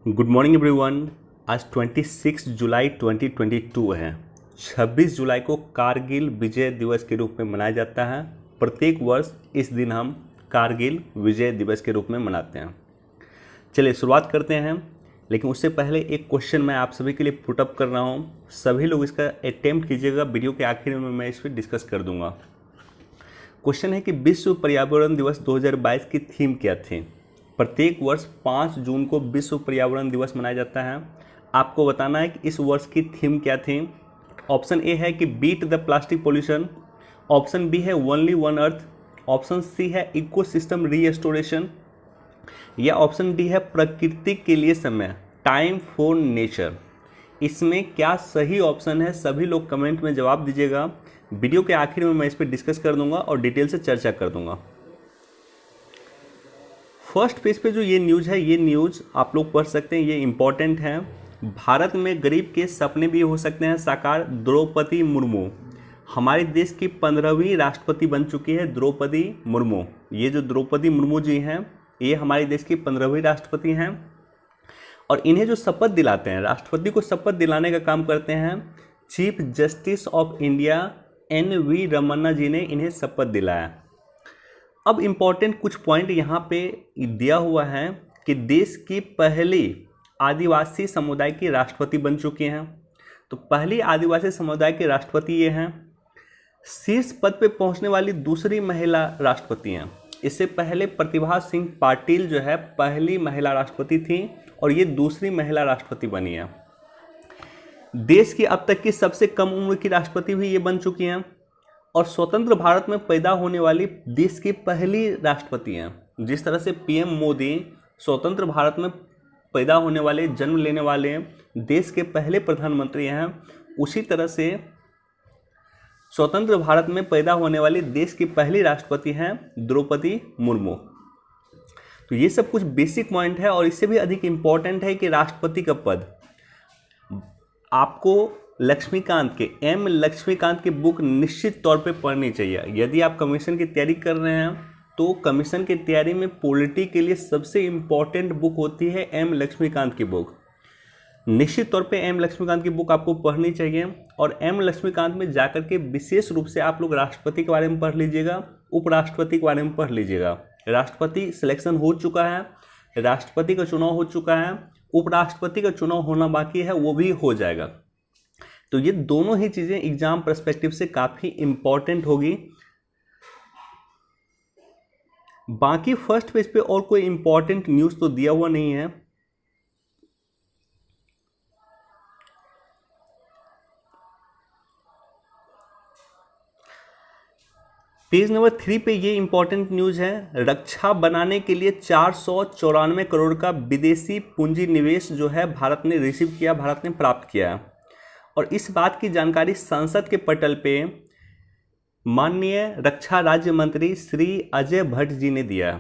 Good morning everyone. आज 26 जुलाई 2022 है। 26 जुलाई को कारगिल विजय दिवस के रूप में मनाया जाता है। प्रत्येक वर्ष इस दिन हम कारगिल विजय दिवस के रूप में मनाते हैं। चलिए शुरुआत करते हैं, लेकिन उससे पहले एक क्वेश्चन मैं आप सभी के लिए पुटअप कर रहा हूँ। सभी लोग इसका अटेम्प्ट कीजिएगा, वीडियो के आखिर में मैं इस पर डिस्कस कर दूंगा। क्वेश्चन है कि विश्व पर्यावरण दिवस 2022 की थीम क्या थी। प्रत्येक वर्ष 5 जून को विश्व पर्यावरण दिवस मनाया जाता है। आपको बताना है कि इस वर्ष की थीम क्या थी। ऑप्शन ए है कि beat the plastic pollution, option B है only one earth, option C है इकोसिस्टम रीएस्टोरेशन, या ऑप्शन डी है प्रकृति के लिए समय, टाइम फॉर नेचर। इसमें क्या सही ऑप्शन है, सभी लोग कमेंट में जवाब दीजिएगा। वीडियो के आखिर में मैं इस पर डिस्कस कर दूंगा और डिटेल से चर्चा कर दूंगा। फर्स्ट पेज पे जो ये न्यूज़ है, ये न्यूज़ आप लोग पढ़ सकते हैं, ये इम्पॉर्टेंट है। भारत में गरीब के सपने भी हो सकते हैं साकार। द्रौपदी मुर्मू हमारे देश की 15वीं राष्ट्रपति बन चुकी है। द्रौपदी मुर्मू, ये जो द्रौपदी मुर्मू जी हैं, ये हमारे देश की 15वीं राष्ट्रपति हैं। और इन्हें जो शपथ दिलाते हैं, राष्ट्रपति को शपथ दिलाने का काम करते हैं chief justice of India NV Ramana ji ने इन्हें शपथ दिलाया। अब इम्पॉर्टेंट कुछ पॉइंट यहाँ पे दिया हुआ है कि देश की पहली आदिवासी समुदाय की राष्ट्रपति बन चुकी हैं। तो पहली आदिवासी समुदाय के राष्ट्रपति ये हैं। शीर्ष पद पे पहुंचने वाली दूसरी महिला राष्ट्रपति हैं। इससे पहले प्रतिभा सिंह पाटिल जो है पहली महिला राष्ट्रपति थी और ये दूसरी महिला राष्ट्रपति बनी है। देश की अब तक की सबसे कम उम्र की राष्ट्रपति भी ये बन चुकी हैं और स्वतंत्र भारत में पैदा होने वाली देश की पहली राष्ट्रपति हैं। जिस तरह से PM मोदी स्वतंत्र भारत में पैदा होने वाले, जन्म लेने वाले देश के पहले प्रधानमंत्री हैं, उसी तरह से स्वतंत्र भारत में पैदा होने वाली देश की पहली राष्ट्रपति हैं द्रौपदी मुर्मू। तो ये सब कुछ बेसिक पॉइंट है। और इससे भी अधिक इम्पोर्टेंट है कि राष्ट्रपति का पद आपको लक्ष्मीकांत के M लक्ष्मीकांत की बुक निश्चित तौर पे पढ़नी चाहिए। यदि आप कमीशन की तैयारी कर रहे हैं तो कमीशन की तैयारी में पॉलिटी के लिए सबसे इम्पॉर्टेंट बुक होती है M लक्ष्मीकांत की बुक। निश्चित तौर पे M लक्ष्मीकांत की बुक आपको पढ़नी चाहिए। और M लक्ष्मीकांत में जाकर के विशेष रूप से आप लोग राष्ट्रपति के बारे में पढ़ लीजिएगा, उपराष्ट्रपति के बारे में पढ़ लीजिएगा। राष्ट्रपति सिलेक्शन हो चुका है, राष्ट्रपति का चुनाव हो चुका है, उपराष्ट्रपति का चुनाव होना बाकी है, वो भी हो जाएगा। तो ये दोनों ही चीज़ें एग्जाम पर्सपेक्टिव से काफ़ी इंपॉर्टेंट होगी। बाकी फर्स्ट पेज पे और कोई इंपॉर्टेंट न्यूज़ तो दिया हुआ नहीं है। पेज नंबर 3 पे ये इंपॉर्टेंट न्यूज़ है। रक्षा बनाने के लिए 494 करोड़ का विदेशी पूंजी निवेश जो है भारत ने रिसीव किया, भारत ने प्राप्त किया है। और इस बात की जानकारी संसद के पटल पे माननीय रक्षा राज्य मंत्री श्री अजय भट्ट जी ने दिया।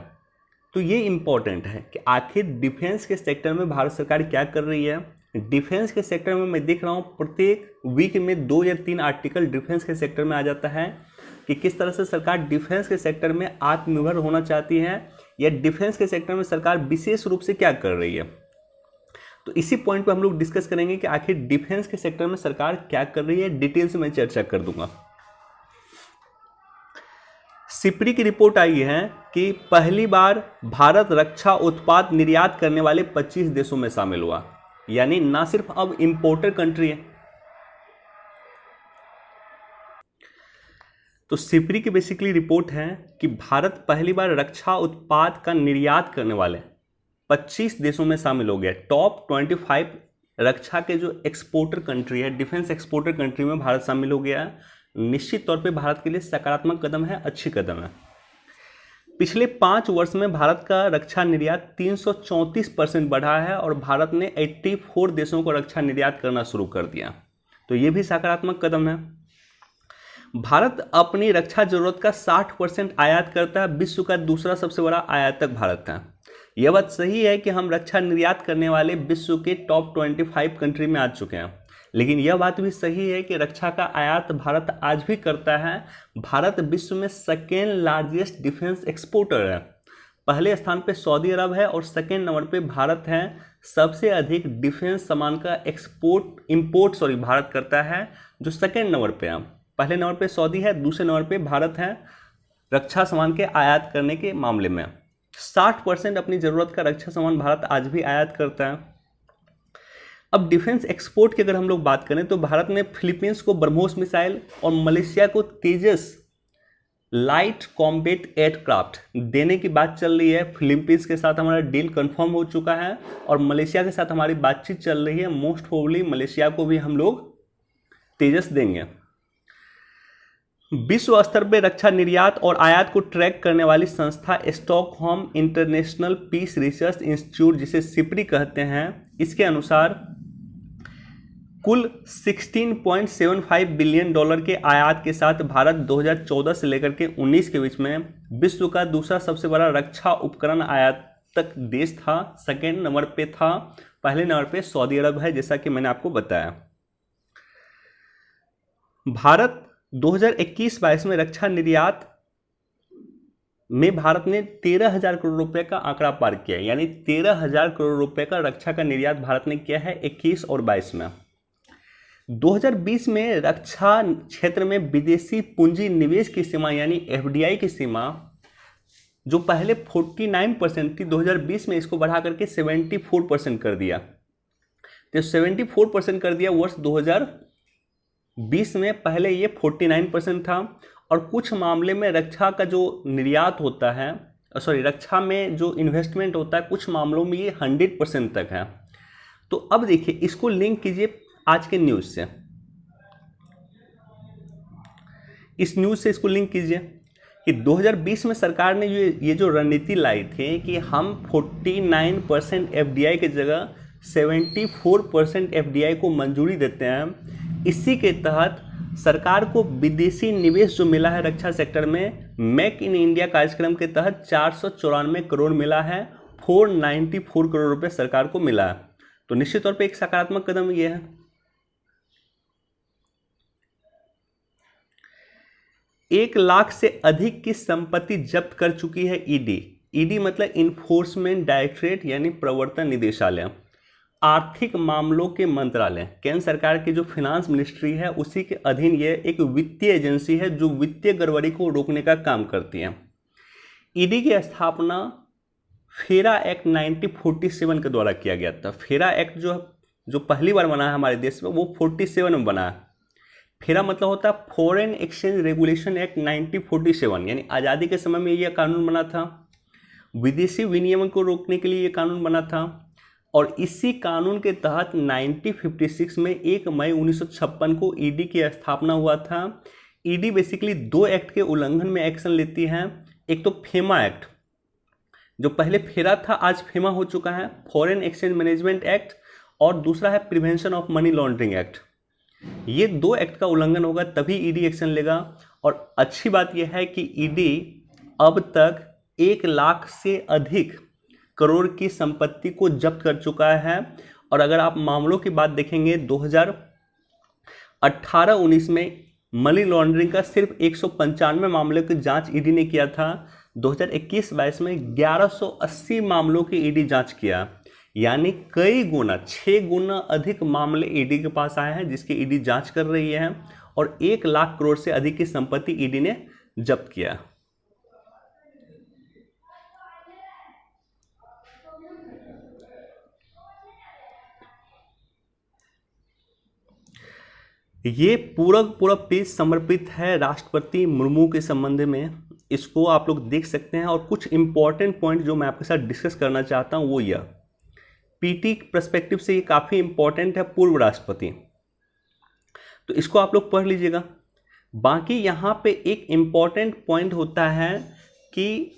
तो ये इम्पोर्टेंट है कि आखिर डिफेंस के सेक्टर में भारत सरकार क्या कर रही है। डिफेंस के सेक्टर में मैं देख रहा हूँ प्रत्येक वीक में 2 या 3 आर्टिकल डिफेंस के सेक्टर में आ जाता है कि किस तरह से सरकार डिफेंस के सेक्टर में आत्मनिर्भर होना चाहती है या डिफेंस के सेक्टर में सरकार विशेष रूप से क्या कर रही है। तो इसी पॉइंट पे हम लोग डिस्कस करेंगे कि आखिर डिफेंस के सेक्टर में सरकार क्या कर रही है। डिटेल से मैं चर्चा कर दूंगा। सिप्री की रिपोर्ट आई है कि पहली बार भारत रक्षा उत्पाद निर्यात करने वाले 25 देशों में शामिल हुआ, यानी ना सिर्फ अब इंपोर्टर कंट्री है। तो सिप्री की बेसिकली रिपोर्ट है कि भारत पहली बार रक्षा उत्पाद का निर्यात करने वाले 25 देशों में शामिल हो गया। टॉप 25 रक्षा के जो एक्सपोर्टर कंट्री है, डिफेंस एक्सपोर्टर कंट्री में भारत शामिल हो गया। निश्चित तौर पे भारत के लिए सकारात्मक कदम है, अच्छी कदम है। पिछले 5 वर्ष में भारत का रक्षा निर्यात 334% बढ़ा है और भारत ने 84 देशों को रक्षा निर्यात करना शुरू कर दिया। तो ये भी सकारात्मक कदम है। भारत अपनी रक्षा जरूरत का 60% आयात करता है। विश्व का दूसरा सबसे बड़ा आयातक भारत है। यह बात सही है कि हम रक्षा निर्यात करने वाले विश्व के टॉप 25 कंट्री में आ चुके हैं, लेकिन यह बात भी सही है कि रक्षा का आयात भारत आज भी करता है। भारत विश्व में सेकेंड लार्जेस्ट डिफेंस एक्सपोर्टर है। पहले स्थान पे सऊदी अरब है और सेकेंड नंबर पे भारत है। सबसे अधिक डिफेंस सामान का इंपोर्ट भारत करता है, जो सेकेंड नंबर पे है। पहले नंबर पे सऊदी है, दूसरे नंबर पे भारत है रक्षा सामान के आयात करने के मामले में। 60% अपनी ज़रूरत का रक्षा सामान भारत आज भी आयात करता है। अब डिफेंस एक्सपोर्ट की अगर हम लोग बात करें तो भारत ने फिलीपींस को ब्रह्मोस मिसाइल और मलेशिया को तेजस लाइट कॉम्बैट एयरक्राफ्ट देने की बात चल रही है। फिलीपींस के साथ हमारा डील कंफर्म हो चुका है और मलेशिया के साथ हमारी बातचीत चल रही है। मोस्ट प्रोबेबली मलेशिया को भी हम लोग तेजस देंगे। विश्व स्तर पर रक्षा निर्यात और आयात को ट्रैक करने वाली संस्था Stockholm International Peace Research Institute, जिसे सिप्री कहते हैं, इसके अनुसार कुल 16.75 बिलियन डॉलर के आयात के साथ भारत 2014 से लेकर के 19 के बीच में विश्व का दूसरा सबसे बड़ा रक्षा उपकरण आयातक देश था। सेकेंड नंबर पे था, पहले नंबर पे सऊदी अरब है, जैसा कि मैंने आपको बताया। भारत 2021-22 में रक्षा निर्यात में भारत ने 13,000 करोड़ रुपए का आंकड़ा पार किया, यानी 13,000 करोड़ रुपए का रक्षा का निर्यात भारत ने किया है 21 और 22 में। 2020 में रक्षा क्षेत्र में विदेशी पूंजी निवेश की सीमा यानी एफडीआई की सीमा जो पहले 49% थी, 2020 में इसको बढ़ा करके 74% कर दिया। तो 74% कर दिया वर्ष 2020 में। पहले ये 49% था और कुछ मामले में रक्षा का जो निर्यात होता है, रक्षा में जो इन्वेस्टमेंट होता है, कुछ मामलों में ये 100% तक है। तो अब देखिए, इसको लिंक कीजिए आज के न्यूज़ से। इस न्यूज़ से इसको लिंक कीजिए कि 2020 में सरकार ने ये जो रणनीति लाई थी कि हम 49% एफडीआई की जगह 74% एफडीआई को मंजूरी देते हैं। इसी के तहत सरकार को विदेशी निवेश जो मिला है रक्षा सेक्टर में, मेक इन इंडिया कार्यक्रम के तहत 494 करोड़ मिला है, 494 करोड़ रुपए सरकार को मिला है। तो निश्चित तौर पे एक सकारात्मक कदम ये है। 1 लाख से अधिक की संपत्ति जब्त कर चुकी है ईडी। ईडी मतलब इन्फोर्समेंट डायरेक्टरेट यानी प्रवर्तन निदेशालय। आर्थिक मामलों के मंत्रालय, केंद्र सरकार की जो फाइनेंस मिनिस्ट्री है उसी के अधीन ये एक वित्तीय एजेंसी है जो वित्तीय गड़बड़ी को रोकने का काम करती है। ईडी की स्थापना फेरा एक्ट 1947 के द्वारा किया गया था। फेरा एक्ट जो पहली बार बना है हमारे देश में वो 47 में बना है। फेरा मतलब होता है फॉरेन एक्सचेंज रेगुलेशन एक्ट 1947, यानी आज़ादी के समय में यह कानून बना था। विदेशी विनियमन को रोकने के लिए ये कानून बना था और इसी कानून के तहत 1956 में 1 मई 1956 को ईडी की स्थापना हुआ था। ईडी बेसिकली 2 एक्ट के उल्लंघन में एक्शन लेती है। एक तो फेमा एक्ट, जो पहले फेरा था आज फेमा हो चुका है, फॉरेन एक्सचेंज मैनेजमेंट एक्ट, और दूसरा है prevention of money laundering act. ये 2 एक्ट का उल्लंघन होगा तभी ईडी एक्शन लेगा। और अच्छी बात यह है कि ईडी अब तक 1 लाख से अधिक करोड़ की संपत्ति को जब्त कर चुका है। और अगर आप मामलों की बात देखेंगे 2018-19 में मनी लॉन्ड्रिंग का सिर्फ 195 मामलों की जांच ईडी ने किया था। 2021-22 में 1180 मामलों की ईडी जांच किया, यानी कई गुना 6 गुना अधिक मामले ईडी के पास आए हैं जिसकी ईडी जांच कर रही है। और 1 लाख करोड़ से अधिक की संपत्ति ईडी ने जब्त किया। ये पूरा पेज समर्पित है राष्ट्रपति मुर्मू के संबंध में। इसको आप लोग देख सकते हैं। और कुछ इंपॉर्टेंट पॉइंट जो मैं आपके साथ डिस्कस करना चाहता हूं वो यह पीटी पर्सपेक्टिव से ये काफ़ी इंपॉर्टेंट है, पूर्व राष्ट्रपति, तो इसको आप लोग पढ़ लीजिएगा। बाकी यहाँ पे एक इंपॉर्टेंट पॉइंट होता है कि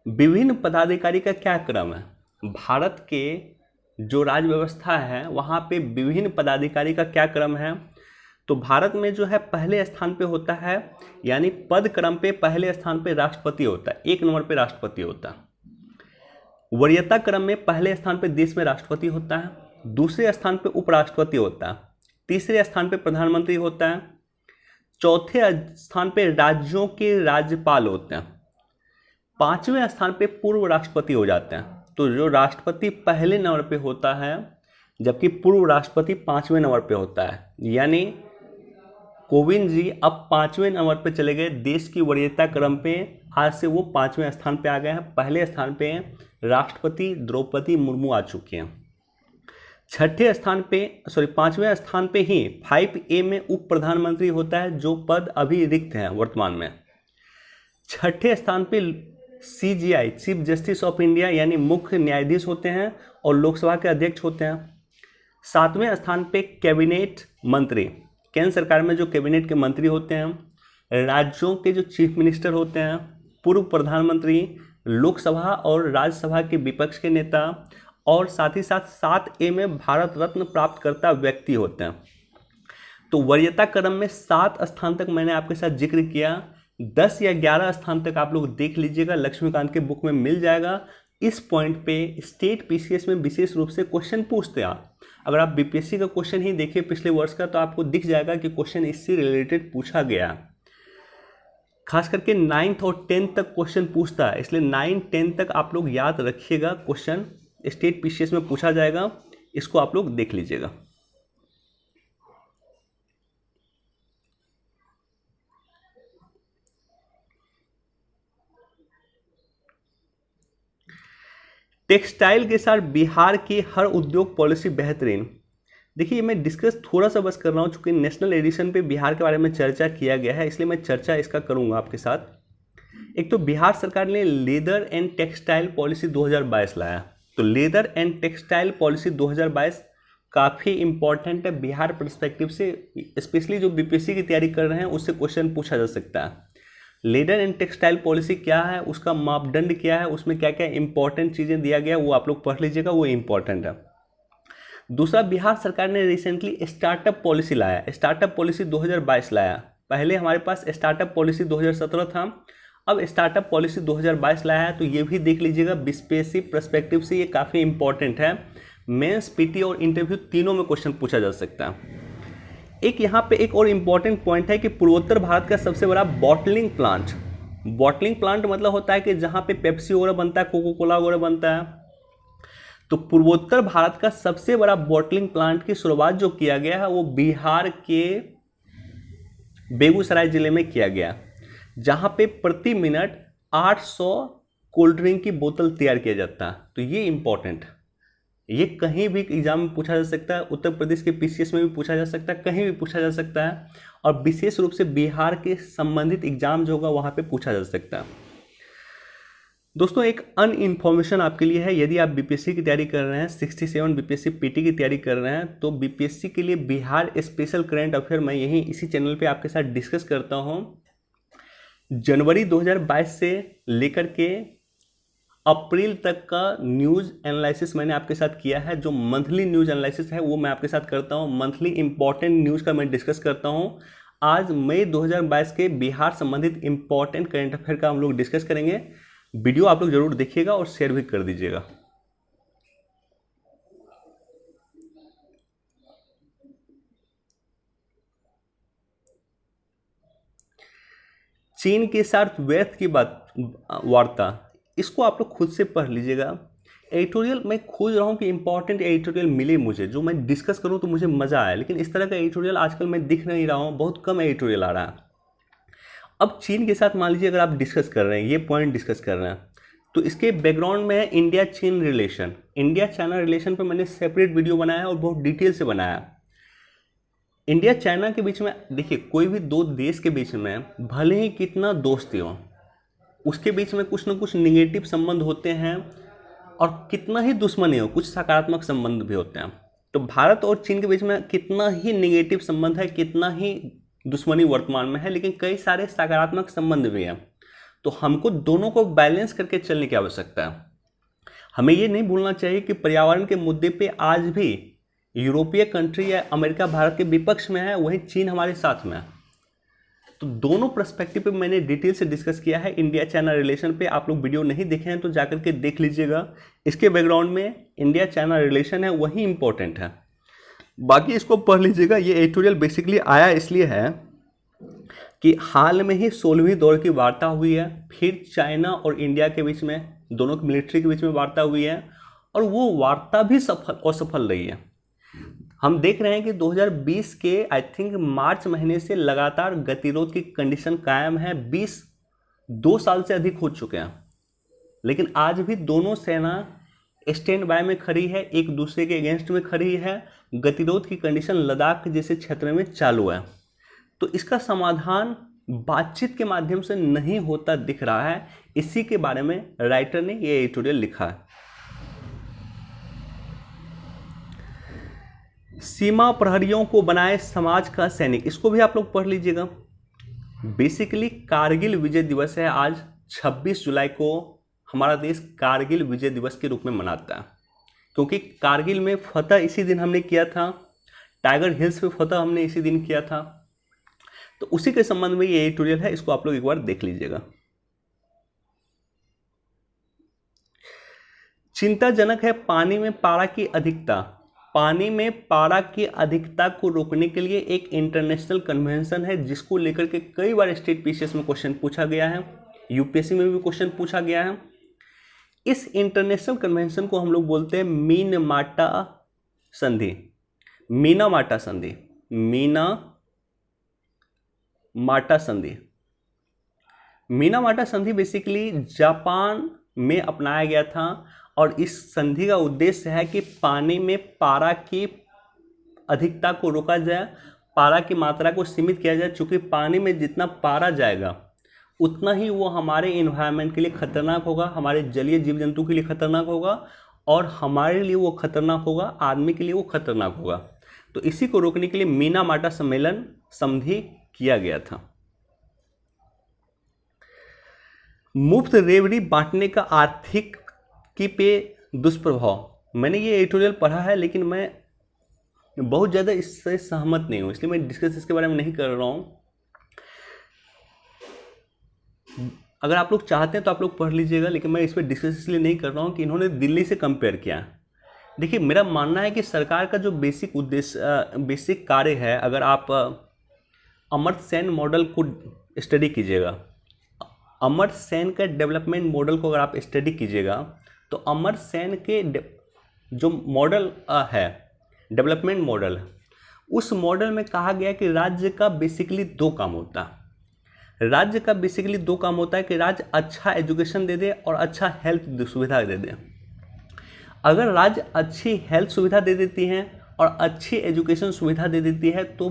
विभिन्न पदाधिकारी का क्या क्रम है। भारत के जो राज्य व्यवस्था है वहाँ पे विभिन्न पदाधिकारी का क्या क्रम है। तो भारत में जो है पहले स्थान पे होता है, यानी पद क्रम पे पहले स्थान पे राष्ट्रपति होता है, 1 नंबर पे राष्ट्रपति होता है। वरीयता क्रम में पहले स्थान पे देश में राष्ट्रपति होता है, दूसरे स्थान पे उपराष्ट्रपति होता है, तीसरे स्थान पे प्रधानमंत्री होता है, चौथे स्थान पे राज्यों के राज्यपाल होते हैं। 5वें स्थान पे पूर्व राष्ट्रपति हो जाते हैं। तो जो राष्ट्रपति पहले नंबर पे होता है, जबकि पूर्व राष्ट्रपति 5वें नंबर पे होता है। यानी कोविंद जी अब 5वें नंबर पे चले गए देश की वरीयता क्रम पे। आज से वो 5वें स्थान पे आ गए हैं। पहले स्थान पे राष्ट्रपति द्रौपदी मुर्मू आ चुकी हैं। 5वें स्थान पे ही 5A में उप प्रधानमंत्री होता है, जो पद अभी रिक्त है वर्तमान में। 6ठे स्थान पे CJI chief justice of India यानी मुख्य न्यायाधीश होते हैं और लोकसभा के अध्यक्ष होते हैं। 7वें स्थान पे कैबिनेट मंत्री, केंद्र सरकार में जो कैबिनेट के मंत्री होते हैं, राज्यों के जो चीफ मिनिस्टर होते हैं, पूर्व प्रधानमंत्री, लोकसभा और राज्यसभा के विपक्ष के नेता, और साथ ही साथ 7A में भारत रत्न प्राप्त करता व्यक्ति होते हैं। तो वरीयता क्रम में 7 स्थान तक मैंने आपके साथ जिक्र किया। 10 या 11 स्थान तक आप लोग देख लीजिएगा, लक्ष्मीकांत के बुक में मिल जाएगा। इस पॉइंट पे स्टेट PCS में विशेष रूप से क्वेश्चन पूछते हैं। अगर आप BPSC का क्वेश्चन ही देखिए पिछले वर्ष का, तो आपको दिख जाएगा कि क्वेश्चन इससे रिलेटेड पूछा गया। खास करके 9th और 10th तक क्वेश्चन पूछता है, इसलिए 9, 10 तक आप लोग याद रखिएगा। क्वेश्चन स्टेट PCS में पूछा जाएगा, इसको आप लोग देख लीजिएगा। टेक्सटाइल के साथ बिहार की हर उद्योग पॉलिसी बेहतरीन। देखिए मैं डिस्कस थोड़ा सा बस कर रहा हूँ, चूंकि नेशनल एडिशन पे बिहार के बारे में चर्चा किया गया है, इसलिए मैं चर्चा इसका करूँगा आपके साथ। एक तो बिहार सरकार ने लेदर एंड टेक्सटाइल पॉलिसी 2022 लाया। तो लेदर एंड टेक्सटाइल पॉलिसी 2022 काफ़ी इंपॉर्टेंट है बिहार पर्सपेक्टिव से, स्पेशली जो BPSC की तैयारी कर रहे हैं उससे क्वेश्चन पूछा जा सकता है। लेदर एंड टेक्सटाइल पॉलिसी क्या है, उसका मापदंड क्या है, उसमें क्या क्या इंपॉर्टेंट चीज़ें दिया गया, वो आप लोग पढ़ लीजिएगा, वो इंपॉर्टेंट है। दूसरा, बिहार सरकार ने रिसेंटली स्टार्टअप पॉलिसी लाया, स्टार्टअप पॉलिसी 2022 लाया। पहले हमारे पास स्टार्टअप पॉलिसी 2017 था, अब स्टार्टअप पॉलिसी 2022 लाया है। तो ये भी देख लीजिएगा, BPSC पर्सपेक्टिव से ये काफ़ी इंपॉर्टेंट है। मेंस, PT और इंटरव्यू तीनों में क्वेश्चन पूछा जा सकता है। एक यहाँ पे एक और इम्पॉर्टेंट पॉइंट है कि पूर्वोत्तर भारत का सबसे बड़ा बॉटलिंग प्लांट मतलब होता है कि जहाँ पे पेप्सी वगैरह बनता है, कोको कोला वगैरह बनता है। तो पूर्वोत्तर भारत का सबसे बड़ा बॉटलिंग प्लांट की शुरुआत जो किया गया है वो बिहार के बेगूसराय जिले में किया गया, जहाँ पे प्रति मिनट 800 कोल्ड ड्रिंक की बोतल तैयार किया जाता है। तो ये इंपॉर्टेंट है, ये कहीं भी एग्जाम में पूछा जा सकता है, उत्तर प्रदेश के PCS में भी पूछा जा सकता है, कहीं भी पूछा जा सकता है, और विशेष रूप से बिहार के संबंधित एग्जाम जो होगा वहाँ पे पूछा जा सकता है। दोस्तों एक इन्फॉर्मेशन आपके लिए है, यदि आप BPSC की तैयारी कर रहे हैं, 67 BPSC PT की तैयारी कर रहे हैं, तो BPSC के लिए बिहार स्पेशल करंट अफेयर मैं यहीं इसी चैनल पे आपके साथ डिस्कस करता हूँ। जनवरी 2022 से लेकर के अप्रैल तक का न्यूज़ एनालिसिस मैंने आपके साथ किया है। जो मंथली न्यूज़ एनालिसिस है वो मैं आपके साथ करता हूँ, मंथली इंपॉर्टेंट न्यूज़ का मैं डिस्कस करता हूँ। आज मई 2022 के बिहार संबंधित इंपॉर्टेंट करंट अफेयर का हम लोग डिस्कस करेंगे। वीडियो आप लोग जरूर देखिएगा और शेयर भी कर दीजिएगा। चीन के साथ व्यर्थ की वार्ता, इसको आप लोग खुद से पढ़ लीजिएगा। एडिटोरियल मैं खोज रहा हूँ कि इंपॉर्टेंट एडिटोरियल मिले मुझे, जो मैं डिस्कस करूँ तो मुझे मज़ा आए, लेकिन इस तरह का एडिटोरियल आजकल मैं दिख नहीं रहा हूँ, बहुत कम एडिटोरियल आ रहा है। अब चीन के साथ मान लीजिए अगर आप डिस्कस कर रहे हैं, ये पॉइंट डिस्कस कर रहे हैं, तो इसके बैकग्राउंड में है इंडिया चीन रिलेशन। इंडिया चाइना रिलेशन पर मैंने सेपरेट वीडियो बनाया है और बहुत डिटेल से बनाया। इंडिया चाइना के बीच में देखिए, कोई भी दो देश के बीच में भले ही कितना दोस्ती हो, उसके बीच में कुछ ना कुछ निगेटिव संबंध होते हैं, और कितना ही दुश्मनी हो कुछ सकारात्मक संबंध भी होते हैं। तो भारत और चीन के बीच में कितना ही निगेटिव संबंध है, कितना ही दुश्मनी वर्तमान में है, लेकिन कई सारे सकारात्मक संबंध भी हैं। तो हमको दोनों को बैलेंस करके चलने की आवश्यकता है। हमें ये नहीं भूलना चाहिए कि पर्यावरण के मुद्दे पे आज भी यूरोपीय कंट्री या अमेरिका भारत के विपक्ष में है, वहीं चीन हमारे साथ में है। तो दोनों पर्सपेक्टिव पे मैंने डिटेल से डिस्कस किया है। इंडिया चाइना रिलेशन पे आप लोग वीडियो नहीं देखे हैं तो जाकर के देख लीजिएगा। इसके बैकग्राउंड में इंडिया चाइना रिलेशन है, वही इंपॉर्टेंट है, बाकी इसको पढ़ लीजिएगा। ये एडिटोरियल बेसिकली आया इसलिए है कि हाल में ही 16वीं दौर की वार्ता हुई है, फिर चाइना और इंडिया के बीच में, दोनों की मिलिट्री के बीच में वार्ता हुई है, और वो वार्ता भी असफल रही है। हम देख रहे हैं कि 2020 के आई थिंक मार्च महीने से लगातार गतिरोध की कंडीशन कायम है। 2 साल से अधिक हो चुके हैं, लेकिन आज भी दोनों सेना स्टैंड बाय में खड़ी है, एक दूसरे के अगेंस्ट में खड़ी है। गतिरोध की कंडीशन लद्दाख जैसे क्षेत्र में चालू है। तो इसका समाधान बातचीत के माध्यम से नहीं होता दिख रहा है। इसी के बारे में राइटर ने ये एडिटोरियल लिखा है। सीमा प्रहरियों को बनाए समाज का सैनिक, इसको भी आप लोग पढ़ लीजिएगा। बेसिकली कारगिल विजय दिवस है आज। 26 जुलाई को हमारा देश कारगिल विजय दिवस के रूप में मनाता है, क्योंकि कारगिल में फतह इसी दिन हमने किया था, टाइगर हिल्स पे फतह हमने इसी दिन किया था। तो उसी के संबंध में ये एडिटोरियल है, इसको आप लोग एक बार देख लीजिएगा। चिंताजनक है पानी में पारा की अधिकता। पानी में पारा की अधिकता को रोकने के लिए एक इंटरनेशनल कन्वेंशन है, जिसको लेकर के कई बार स्टेट पीसीएस में क्वेश्चन पूछा गया है, यूपीएससी में भी क्वेश्चन पूछा गया है। इस इंटरनेशनल कन्वेंशन को हम लोग बोलते हैं मीनामाटा संधि। मीनामाटा संधि, मीनामाटा संधि। मीनामाटा संधि बेसिकली जापान में अपनाया गया था, और इस संधि का उद्देश्य है कि पानी में पारा की अधिकता को रोका जाए, पारा की मात्रा को सीमित किया जाए। चूँकि पानी में जितना पारा जाएगा उतना ही वो हमारे इन्वायरमेंट के लिए खतरनाक होगा, हमारे जलीय जीव जंतु के लिए खतरनाक होगा, और हमारे लिए वो खतरनाक होगा, आदमी के लिए वो खतरनाक होगा। तो इसी को रोकने के लिए मीनामाटा सम्मेलन संधि किया गया था। मुफ्त रेवड़ी बांटने का आर्थिक की पे दुष्प्रभाव। मैंने ये एडिटोरियल पढ़ा है, लेकिन मैं बहुत ज़्यादा इससे सहमत नहीं हूँ, इसलिए मैं डिस्कस इसके बारे में नहीं कर रहा हूँ। अगर आप लोग चाहते हैं तो आप लोग पढ़ लीजिएगा, लेकिन मैं इस पर डिस्कस इसलिए नहीं कर रहा हूँ कि इन्होंने दिल्ली से कंपेयर किया। देखिए, मेरा मानना है कि सरकार का जो बेसिक उद्देश्य, बेसिक कार्य है, अगर आप अमर्त्य सेन मॉडल को स्टडी कीजिएगा, अमर्त्य सेन का डेवलपमेंट मॉडल को अगर आप स्टडी कीजिएगा, तो अमर्त्य सेन के जो मॉडल है, डेवलपमेंट मॉडल, उस मॉडल में कहा गया कि राज्य का बेसिकली 2 काम होता है। राज्य का बेसिकली 2 काम होता है कि राज्य अच्छा एजुकेशन दे दे और अच्छा हेल्थ सुविधा दे दे। अगर राज्य अच्छी हेल्थ सुविधा दे देती है और अच्छी एजुकेशन सुविधा दे देती है, तो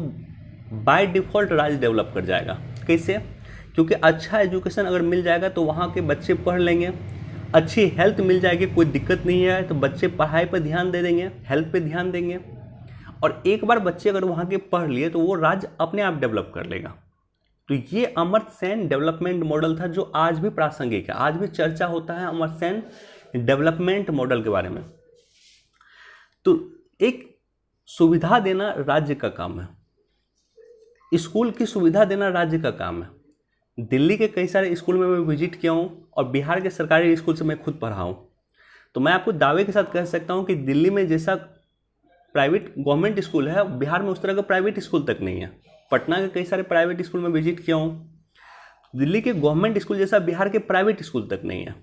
बाय डिफ़ॉल्ट राज्य डेवलप कर जाएगा। कैसे? क्योंकि अच्छा एजुकेशन अगर मिल जाएगा तो वहाँ के बच्चे पढ़ लेंगे, अच्छी हेल्थ मिल जाएगी, कोई दिक्कत नहीं है, तो बच्चे पढ़ाई पर ध्यान दे देंगे, हेल्थ पे ध्यान देंगे, और एक बार बच्चे अगर वहाँ के पढ़ लिए तो वो राज्य अपने आप डेवलप कर लेगा। तो ये अमर्त्य सेन डेवलपमेंट मॉडल था, जो आज भी प्रासंगिक है, आज भी चर्चा होता है अमर्त्य सेन डेवलपमेंट मॉडल के बारे में। तो एक सुविधा देना राज्य का काम है, स्कूल की सुविधा देना राज्य का काम है। दिल्ली के कई सारे स्कूल में मैं विजिट किया हूँ, और बिहार के सरकारी स्कूल से मैं खुद पढ़ा हूँ। तो मैं आपको दावे के साथ कह सकता हूँ कि दिल्ली में जैसा प्राइवेट गवर्नमेंट स्कूल है, बिहार में उस तरह का प्राइवेट स्कूल तक नहीं है। पटना के कई सारे प्राइवेट स्कूल में विजिट किया हूँ, दिल्ली के गवर्नमेंट स्कूल जैसा बिहार के प्राइवेट स्कूल तक नहीं है।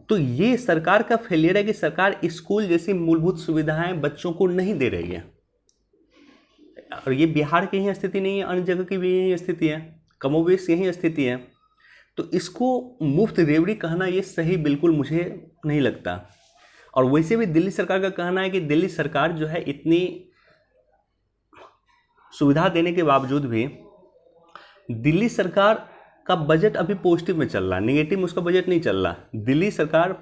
तो ये सरकार का फेलियर है कि सरकार स्कूल जैसी मूलभूत सुविधाएं बच्चों को नहीं दे रही है। और ये बिहार की ही स्थिति नहीं है, अन्य जगह की भी यही स्थिति है, कमोबेश यही स्थिति है। तो इसको मुफ्त रेवड़ी कहना ये सही बिल्कुल मुझे नहीं लगता। और वैसे भी दिल्ली सरकार का कहना है कि दिल्ली सरकार जो है इतनी सुविधा देने के बावजूद भी दिल्ली सरकार का बजट अभी पॉजिटिव में चल रहा है, नेगेटिव में उसका बजट नहीं चल रहा। दिल्ली सरकार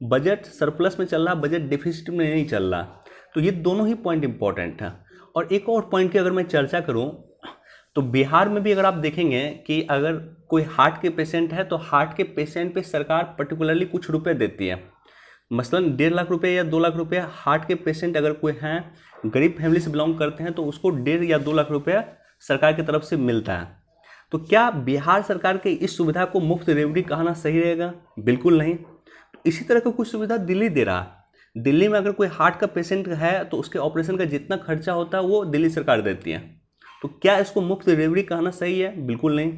बजट सरप्लस में चल रहा, बजट डिफिसिट में नहीं चल रहा। तो ये दोनों ही पॉइंट इंपॉर्टेंट है। और एक और पॉइंट की अगर मैं चर्चा करूं, तो बिहार में भी अगर आप देखेंगे कि अगर कोई हार्ट के पेशेंट है, तो हार्ट के पेशेंट पे सरकार पर्टिकुलरली कुछ रुपए देती है। मसलन 1.5 लाख रुपए या 2 लाख रुपए हार्ट के पेशेंट अगर कोई हैं, गरीब फैमिली से बिलोंग करते हैं, तो उसको 1.5 या 2 लाख रुपया सरकार की तरफ से मिलता है। तो क्या बिहार सरकार के इस सुविधा को मुफ्त रेवड़ी कहना सही रहेगा? बिल्कुल नहीं। तो इसी तरह का कुछ सुविधा दिल्ली दे रहा है। दिल्ली में अगर कोई हार्ट का पेशेंट है, तो उसके ऑपरेशन का जितना खर्चा होता है वो दिल्ली सरकार देती है। तो क्या इसको मुफ्त डिलीवरी कहना सही है? बिल्कुल नहीं।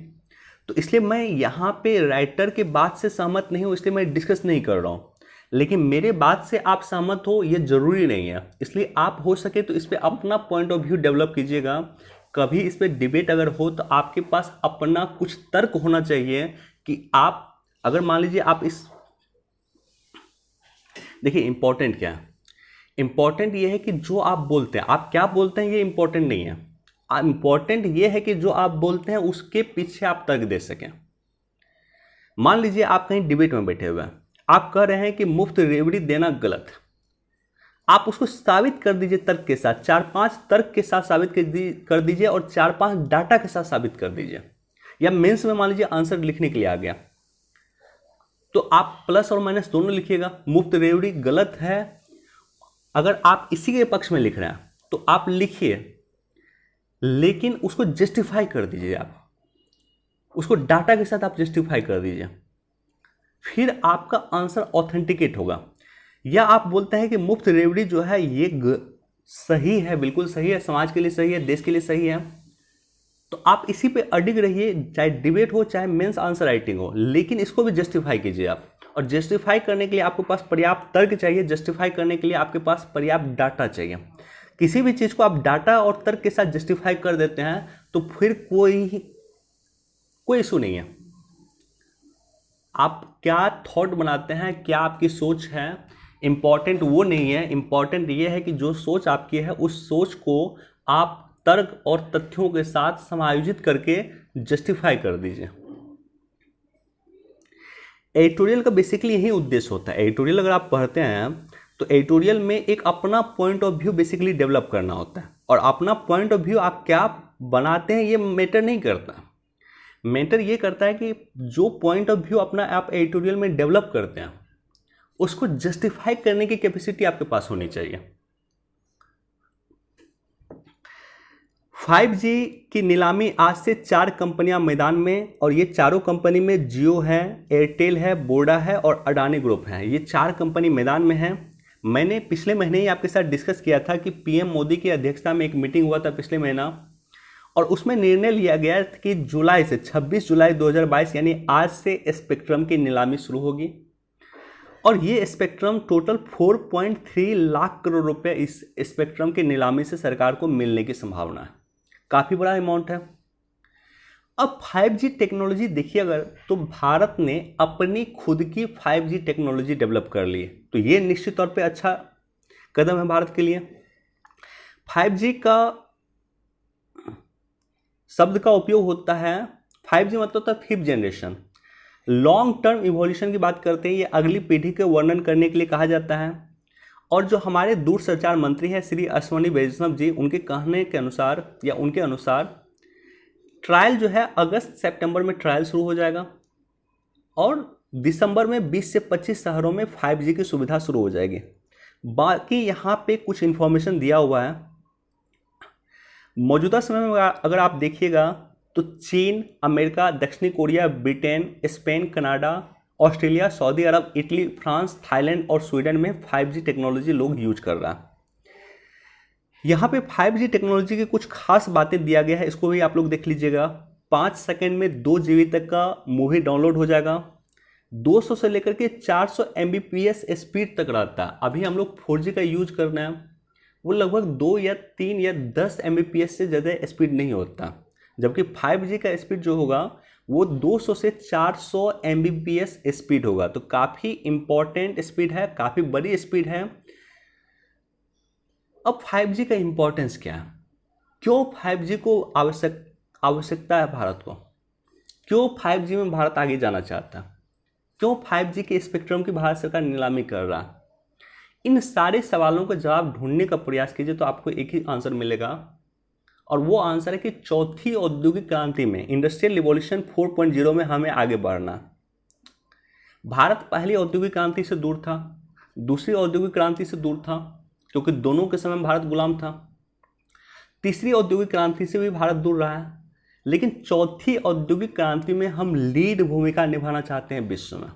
तो इसलिए मैं यहाँ पे राइटर के बात से सहमत नहीं हूँ, इसलिए मैं डिस्कस नहीं कर रहा हूँ। लेकिन मेरे बात से आप सहमत हो ये जरूरी नहीं है, इसलिए आप हो सके तो इस पर अपना पॉइंट ऑफ व्यू डेवलप कीजिएगा। कभी इस पर डिबेट अगर हो तो आपके पास अपना कुछ तर्क होना चाहिए कि आप अगर मान लीजिए आप इस देखिए इंपॉर्टेंट क्या है, इंपॉर्टेंट ये है कि जो आप बोलते हैं, आप क्या बोलते हैं ये इंपॉर्टेंट नहीं है। इंपॉर्टेंट ये है कि जो आप बोलते हैं उसके पीछे आप तर्क दे सकें। मान लीजिए आप कहीं डिबेट में बैठे हुए हैं, आप कह रहे हैं कि मुफ्त डिलीवरी देना गलत है, आप उसको साबित कर दीजिए तर्क के साथ, 4-5 तर्क के साथ साबित कर दीजिए और 4-5 डाटा के साथ साबित कर दीजिए। या मेंस में मान लीजिए आंसर लिखने के लिए आ गया तो आप प्लस और माइनस दोनों लिखिएगा। मुफ्त डिलीवरी गलत है, अगर आप इसी के पक्ष में लिख रहे हैं तो आप लिखिए, लेकिन उसको जस्टिफाई कर दीजिए, आप उसको डाटा के साथ आप जस्टिफाई कर दीजिए, फिर आपका आंसर ऑथेंटिकेट होगा। या आप बोलते हैं कि मुफ्त डिलीवरी जो है ये सही है, बिल्कुल सही है, समाज के लिए सही है, देश के लिए सही है, तो आप इसी पे अडिग रहिए, चाहे डिबेट हो चाहे मेंस आंसर राइटिंग हो, लेकिन इसको भी जस्टिफाई कीजिए आप। और जस्टिफाई करने के लिए आपके पास पर्याप्त तर्क चाहिए, जस्टिफाई करने के लिए आपके पास पर्याप्त डाटा चाहिए। किसी भी चीज़ को आप डाटा और तर्क के साथ जस्टिफाई कर देते हैं तो फिर कोई इशू नहीं है। आप क्या थॉट बनाते हैं, क्या आपकी सोच है, इंपॉर्टेंट वो नहीं है। इंपॉर्टेंट ये है कि जो सोच आपकी है उस सोच को आप तर्क और तथ्यों के साथ समायोजित करके जस्टिफाई कर दीजिए। एडिटोरियल का बेसिकली यही उद्देश्य होता है। एडिटोरियल अगर आप पढ़ते हैं तो एडिटोरियल में एक अपना point of view basically develop करना होता है, और अपना पॉइंट ऑफ व्यू आप क्या बनाते हैं ये मैटर नहीं करता। मैटर ये करता है कि जो पॉइंट ऑफ व्यू अपना आप एडिटोरियल में डेवलप करते हैं उसको जस्टिफाई करने की कैपेसिटी आपके पास होनी चाहिए। 5G की नीलामी आज से 4 कंपनियां मैदान में, और ये चारों कंपनी में जियो है, एयरटेल है, वोडा है और अडानी ग्रुप है। ये 4 कंपनी मैदान में है। मैंने पिछले महीने ही आपके साथ डिस्कस किया था कि पीएम मोदी की अध्यक्षता में एक मीटिंग हुआ था पिछले महीना, और उसमें निर्णय लिया गया कि जुलाई से 26 जुलाई 2022 यानी आज से स्पेक्ट्रम की नीलामी शुरू होगी, और ये स्पेक्ट्रम टोटल 4.3 लाख करोड़ रुपए इस स्पेक्ट्रम की नीलामी से सरकार को मिलने की संभावना है। काफ़ी बड़ा अमाउंट है। अब 5G टेक्नोलॉजी देखिए अगर, तो भारत ने अपनी खुद की 5G टेक्नोलॉजी डेवलप कर ली है, तो ये निश्चित तौर पे अच्छा कदम है भारत के लिए। 5G का शब्द का उपयोग होता है, 5G मतलब होता है 5th generation. Long term evolution की बात करते हैं, ये अगली पीढ़ी के वर्णन करने के लिए कहा जाता है। और जो हमारे दूर संचार मंत्री हैं श्री अश्विनी वैष्णव जी, उनके कहने के अनुसार या उनके अनुसार ट्रायल जो है अगस्त सितंबर में ट्रायल शुरू हो जाएगा, और दिसंबर में 20 से 25 शहरों में 5G की सुविधा शुरू हो जाएगी। बाकी यहाँ पे कुछ इन्फॉर्मेशन दिया हुआ है। मौजूदा समय में अगर आप देखिएगा तो चीन, अमेरिका, दक्षिणी Korea, Britain, Spain, Canada, Australia, Saudi Arab, Italy, France, Thailand और स्वीडन में 5G टेक्नोलॉजी लोग यूज कर रहा है। यहाँ पे 5G टेक्नोलॉजी की कुछ खास बातें दिया गया है, इसको भी आप लोग देख लीजिएगा। 5 सेकंड में 2 GB तक का मूवी डाउनलोड हो जाएगा। 200 से लेकर के 400 Mbps स्पीड तक रहता है। अभी हम लोग 4G का यूज कर रहे हैं, वो लगभग 2 या 3 या 10 Mbps से ज़्यादा स्पीड नहीं होता, जबकि 5G का स्पीड जो होगा वो 200 से 400 Mbps स्पीड होगा। तो काफ़ी इंपॉर्टेंट स्पीड है, काफ़ी बड़ी स्पीड है। अब 5G का इंपॉर्टेंस क्या है, क्यों 5G को आवश्यकता है भारत को, क्यों 5G में भारत आगे जाना चाहता है, क्यों 5G के स्पेक्ट्रम की भारत सरकार नीलामी कर रहा है, इन सारे सवालों का जवाब ढूंढने का प्रयास कीजिए तो आपको एक ही आंसर मिलेगा, और वो आंसर है कि चौथी औद्योगिक क्रांति में, इंडस्ट्रियल रिवॉल्यूशन 4.0 में हमें आगे बढ़ना। भारत पहली औद्योगिक क्रांति से दूर था, दूसरी औद्योगिक क्रांति से दूर था क्योंकि दोनों के समय भारत गुलाम था, तीसरी औद्योगिक क्रांति से भी भारत दूर रहा है, लेकिन चौथी औद्योगिक क्रांति में हम लीड भूमिका निभाना चाहते हैं विश्व में।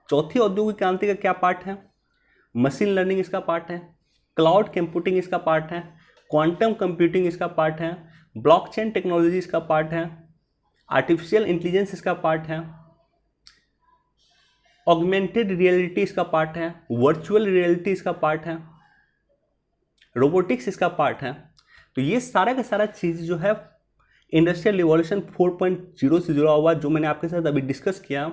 चौथी औद्योगिक क्रांति का क्या पार्ट है, मशीन लर्निंग इसका पार्ट है, क्लाउड कंप्यूटिंग इसका पार्ट है, क्वांटम कंप्यूटिंग इसका पार्ट है, ब्लॉकचेन टेक्नोलॉजी इसका पार्ट है, आर्टिफिशियल इंटेलिजेंस इसका पार्ट है, ऑगमेंटेड रियलिटी इसका पार्ट है, वर्चुअल रियलिटी इसका पार्ट है, रोबोटिक्स इसका पार्ट है। तो ये सारा का सारा चीज़ जो है इंडस्ट्रियल रिवॉल्यूशन 4.0 से जुड़ा हुआ, जो मैंने आपके साथ अभी डिस्कस किया।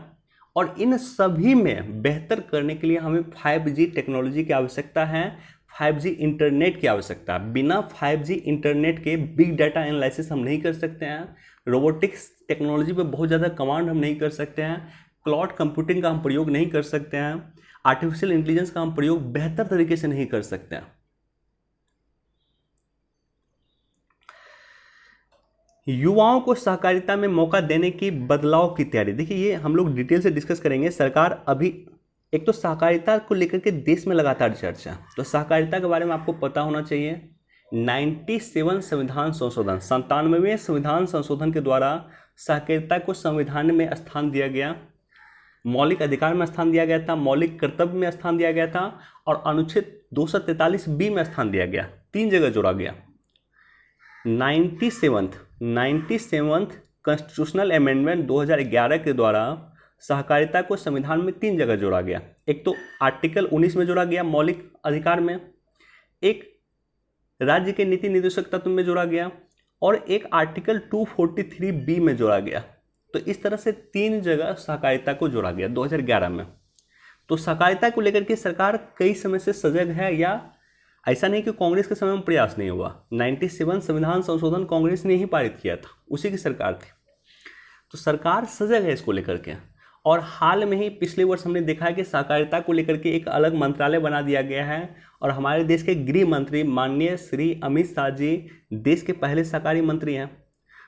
और इन सभी में बेहतर करने के लिए हमें 5G टेक्नोलॉजी की आवश्यकता है, 5G इंटरनेट की आवश्यकता है। बिना 5G इंटरनेट के बिग डाटा एनालिसिस हम नहीं कर सकते हैं, रोबोटिक्स टेक्नोलॉजी पे बहुत ज़्यादा कमांड हम नहीं कर सकते हैं, क्लाउड कंप्यूटिंग का हम प्रयोग नहीं कर सकते हैं, आर्टिफिशियल इंटेलिजेंस का हम प्रयोग बेहतर तरीके से नहीं कर सकते हैं। युवाओं को सहकारिता में मौका देने की बदलाव की तैयारी, देखिए ये हम लोग डिटेल से डिस्कस करेंगे। सरकार अभी एक तो सहकारिता को लेकर के देश में लगातार चर्चा, तो सहकारिता के बारे में आपको पता होना चाहिए। 97 संविधान संशोधन, 97वें संविधान संशोधन के द्वारा सहकारिता को संविधान में स्थान दिया गया, मौलिक अधिकार में स्थान दिया गया था, मौलिक कर्तव्य में स्थान दिया गया था और अनुच्छेद 243B में स्थान दिया गया, 3 जगह जोड़ा गया। 97th कॉन्स्टिट्यूशनल अमेंडमेंट 2011 के द्वारा सहकारिता को संविधान में 3 जगह जोड़ा गया। एक तो आर्टिकल 19 में जोड़ा गया मौलिक अधिकार में, एक राज्य के नीति निर्देशक तत्व में जोड़ा गया और एक आर्टिकल 243B में जोड़ा गया। तो इस तरह से 3 जगह सहकारिता को जोड़ा गया 2011 में। तो सहकारिता को लेकर के सरकार कई समय से सजग है, या ऐसा नहीं कि कांग्रेस के समय में प्रयास नहीं हुआ। 97 संविधान संशोधन कांग्रेस ने ही पारित किया था, उसी की सरकार थी। तो सरकार सजग है इसको लेकर के। और हाल में ही पिछले वर्ष हमने देखा है कि सहकारिता को लेकर के एक अलग मंत्रालय बना दिया गया है और हमारे देश के गृह मंत्री माननीय श्री अमित शाह जी देश के पहले सहकारी मंत्री हैं।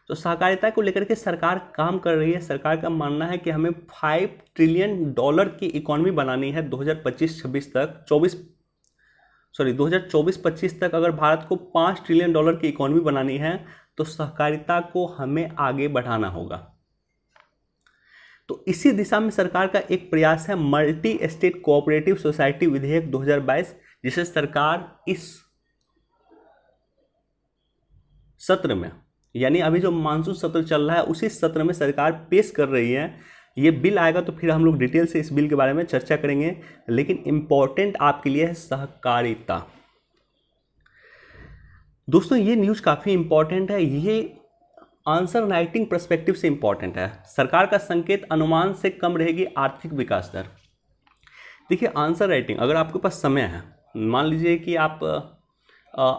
तो सहकारिता को लेकर के सरकार काम कर रही है। सरकार का मानना है कि हमें $5 ट्रिलियन की इकोनॉमी बनानी है 2025-26 तक, 2024-25 तक। अगर भारत को $5 ट्रिलियन की इकोनॉमी बनानी है तो सहकारिता को हमें आगे बढ़ाना होगा। तो इसी दिशा में सरकार का एक प्रयास है मल्टी स्टेट कोऑपरेटिव सोसाइटी विधेयक 2022, जिसे सरकार इस सत्र में, यानी अभी जो मानसून सत्र चल रहा है उसी सत्र में सरकार पेश कर रही है। ये बिल आएगा तो फिर हम लोग डिटेल से इस बिल के बारे में चर्चा करेंगे, लेकिन इंपॉर्टेंट आपके लिए है सहकारिता। दोस्तों ये न्यूज़ काफ़ी इंपॉर्टेंट है, ये आंसर राइटिंग पर्सपेक्टिव से इंपॉर्टेंट है। सरकार का संकेत अनुमान से कम रहेगी आर्थिक विकास दर। देखिए आंसर राइटिंग, अगर आपके पास समय है, मान लीजिए कि आप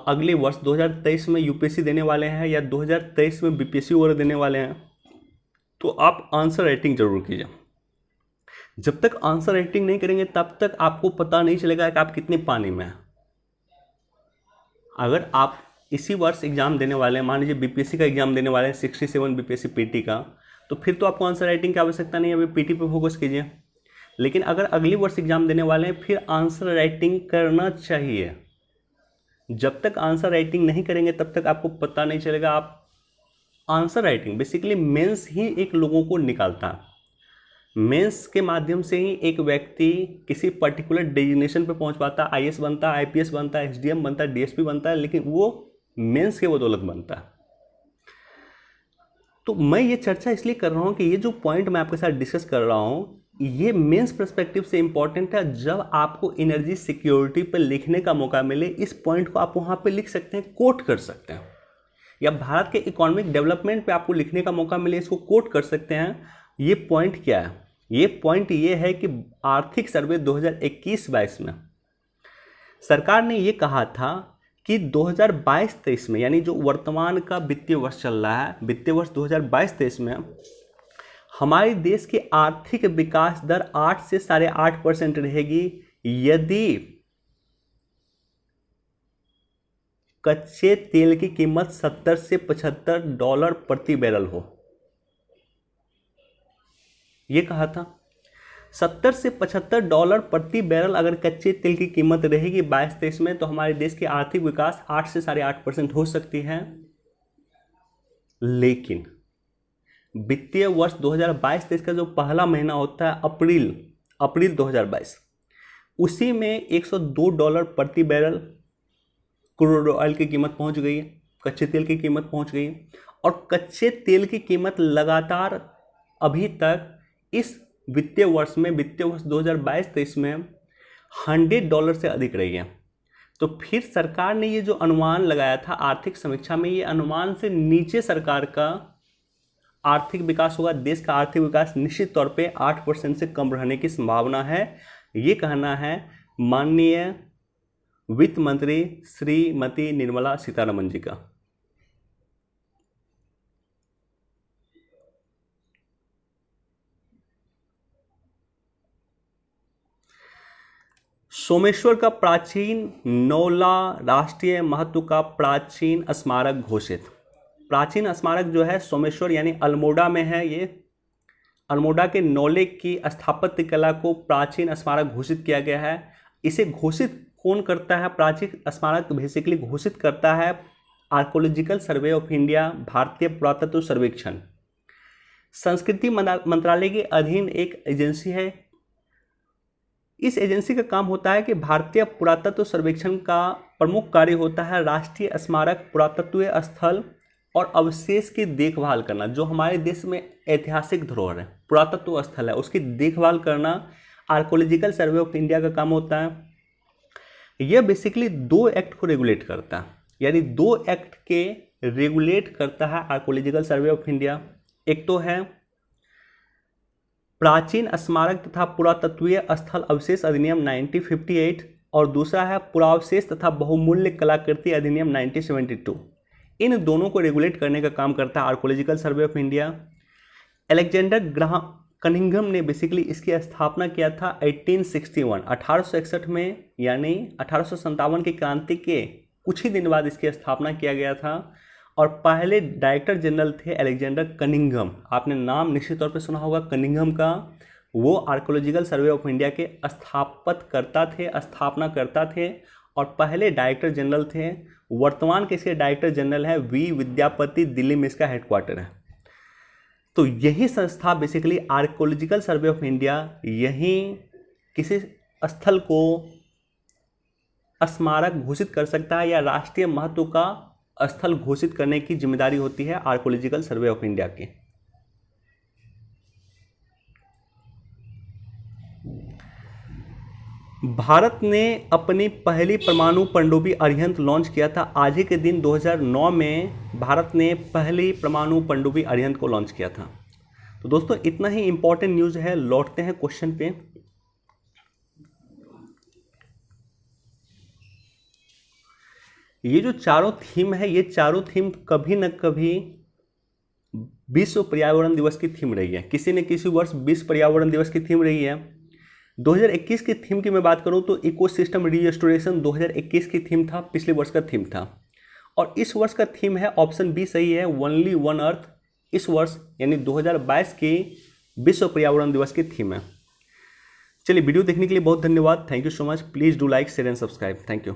अगले वर्ष 2023 में यूपीएससी देने वाले हैं या 2023 में बीपीएससी वगैरह देने वाले हैं, तो आप आंसर राइटिंग जरूर कीजिए। जब तक आंसर राइटिंग नहीं करेंगे तब तक आपको पता नहीं चलेगा कि आप कितने पानी में हैं। अगर आप इसी वर्ष एग्जाम देने वाले हैं, मान लीजिए बीपीएससी का एग्जाम देने वाले हैं 67 बीपीएससी पीटी का, तो फिर तो आपको आंसर राइटिंग की आवश्यकता नहीं है, अभी पीटी पे फोकस कीजिए। लेकिन अगर अगली वर्ष एग्जाम देने वाले हैं फिर आंसर राइटिंग करना चाहिए। जब तक आंसर राइटिंग नहीं करेंगे तब तक आपको पता नहीं चलेगा। आप आंसर राइटिंग बेसिकली मेंस ही एक लोगों को निकालता है। मेंस के माध्यम से ही एक व्यक्ति किसी पर्टिकुलर डेजिग्नेशन पे पहुंच पाता है, आईएएस बनता है, आईपीएस बनता है, एसडीएम बनता है, डीएसपी बनता है, लेकिन वो मेंस के बदौलत बनता है। तो मैं ये चर्चा इसलिए कर रहा हूँ कि ये जो पॉइंट मैं आपके साथ डिस्कस कर रहा हूँ ये मेंस पर्सपेक्टिव से इंपॉर्टेंट है। जब आपको एनर्जी सिक्योरिटी पर लिखने का मौका मिले, इस पॉइंट को आप वहाँ पे लिख सकते हैं, कोट कर सकते हैं, या भारत के इकोनॉमिक डेवलपमेंट पे आपको लिखने का मौका मिले, इसको कोट कर सकते हैं। ये पॉइंट क्या है? ये पॉइंट ये है कि आर्थिक सर्वे 2021-22 में सरकार ने ये कहा था कि 2022-23 में, यानी जो वर्तमान का वित्तीय वर्ष चल रहा है, वित्तीय वर्ष 2022-23 में हमारे देश की आर्थिक विकास दर 8 से 8.5% रहेगी यदि कच्चे तेल की कीमत $70 से $75 प्रति बैरल हो। ये कहा था $70 से $75 प्रति बैरल अगर कच्चे तेल की कीमत रहेगी 22-23 में, तो हमारे देश की आर्थिक विकास 8 से 8.5% हो सकती है। लेकिन वित्तीय वर्ष 2022-23 का जो पहला महीना होता है अप्रैल 2022, उसी में $102 प्रति बैरल क्रूड ऑयल की कीमत पहुंच गई है। कच्चे तेल की कीमत पहुंच गई, और कच्चे तेल की कीमत लगातार अभी तक इस वित्तीय वर्ष 2022-23 में $100 से अधिक रही है। तो फिर सरकार ने ये जो अनुमान लगाया था आर्थिक समीक्षा में, ये अनुमान से नीचे सरकार का आर्थिक विकास होगा, देश का आर्थिक विकास निश्चित तौर पे 8% से कम रहने की संभावना है। ये कहना है माननीय वित्त मंत्री श्रीमती निर्मला सीतारमण जी का। सोमेश्वर का प्राचीन नौला राष्ट्रीय महत्व का प्राचीन स्मारक घोषित। प्राचीन स्मारक जो है सोमेश्वर यानी अल्मोड़ा में है। ये अल्मोड़ा के नौले की स्थापत्य कला को प्राचीन स्मारक घोषित किया गया है। इसे घोषित कौन करता है? प्राचीन स्मारक बेसिकली घोषित करता है आर्कोलॉजिकल सर्वे ऑफ इंडिया, भारतीय पुरातत्व सर्वेक्षण। संस्कृति मंत्रालय के अधीन एक एजेंसी है। इस एजेंसी का काम होता है कि भारतीय पुरातत्व सर्वेक्षण का प्रमुख कार्य होता है राष्ट्रीय स्मारक, पुरातत्वीय स्थल और अवशेष की देखभाल करना। जो हमारे देश में ऐतिहासिक धरोहर है, पुरातत्व स्थल है, उसकी देखभाल करना आर्कोलॉजिकल सर्वे ऑफ इंडिया का काम होता है। यह बेसिकली 2 एक्ट को रेगुलेट करता है, यानी 2 एक्ट के रेगुलेट करता है आर्कोलॉजिकल सर्वे ऑफ इंडिया। एक तो है प्राचीन स्मारक तथा पुरातत्वीय स्थल अवशेष अधिनियम 1958 और दूसरा है पुरावशेष तथा बहुमूल्य कलाकृति अधिनियम 1972। इन दोनों को रेगुलेट करने का काम करता है archaeological survey of India. Alexander Graham Cunningham ने बेसिकली इसकी स्थापना किया था 1861 में, यानी 1857 की क्रांति के कुछ ही दिन बाद इसकी स्थापना किया गया था। और पहले डायरेक्टर जनरल थे अलेक्जेंडर कनिंघम। आपने नाम निश्चित तौर पे सुना होगा कनिंघम का। वो आर्कोलॉजिकल सर्वे ऑफ इंडिया के स्थापना करता थे और पहले डायरेक्टर जनरल थे। वर्तमान के इसके डायरेक्टर जनरल है वी विद्यापति, दिल्ली में इसका हेडक्वार्टर है। तो यही संस्था basically archaeological survey of India यहीं किसी स्थल को स्मारक घोषित कर सकता है या राष्ट्रीय महत्व का स्थल घोषित करने की जिम्मेदारी होती है आर्कोलॉजिकल सर्वे ऑफ इंडिया की। भारत ने अपनी पहली परमाणु पनडुब्बी अरिहंत लॉन्च किया था। आज ही के दिन 2009 में भारत ने पहली परमाणु पनडुब्बी अरिहंत को लॉन्च किया था। तो दोस्तों इतना ही इंपॉर्टेंट न्यूज़ है। लौटते हैं क्वेश्चन पे। ये जो चारों थीम है, ये चारों थीम कभी न कभी विश्व पर्यावरण दिवस की थीम रही है। किसी न किसी वर्ष विश्व पर्यावरण दिवस की थीम रही है। 2021 की थीम की मैं बात करूं तो इकोसिस्टम रिस्टोरेशन 2021 की थीम था, पिछले वर्ष का थीम था। और इस वर्ष का थीम है, ऑप्शन बी सही है, ओनली वन अर्थ। इस वर्ष यानी 2022 की विश्व पर्यावरण दिवस की थीम है। चलिए, वीडियो देखने के लिए बहुत धन्यवाद। Thank you so much. Please do like, share and subscribe. Thank you.